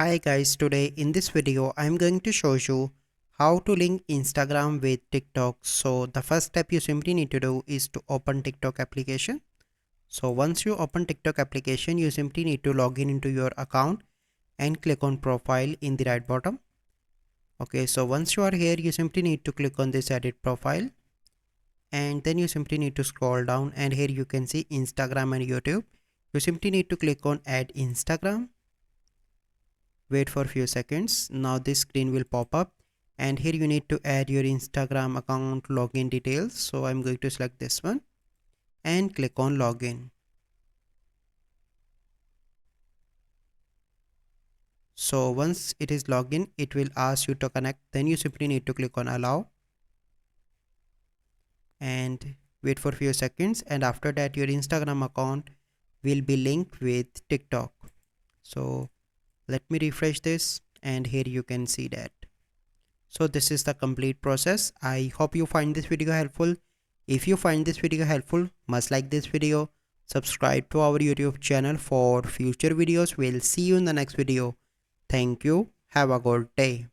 Hi guys, today in this video I'm going to show you how to link Instagram with TikTok. So the first step you simply need to do is to open TikTok application. So once you open TikTok application, you simply need to log in into your account and click on profile in the right bottom. Okay, so once you are here, you simply need to click on this edit profile and then you simply need to scroll down and here you can see Instagram and YouTube. You simply need to click on add Instagram. Wait for a few seconds. Now this screen will pop up and here you need to add your Instagram account login details. So I'm going to select this one and click on login. So once it is login, it will ask you to connect. Then you simply need to click on allow and wait for a few seconds, and after that your Instagram account will be linked with TikTok. So let me refresh this and here you can see that. So this is the complete process. I hope you find this video helpful. If you find this video helpful, must like this video, subscribe to our YouTube channel for future videos. We'll see you in the next video. Thank you. Have a good day.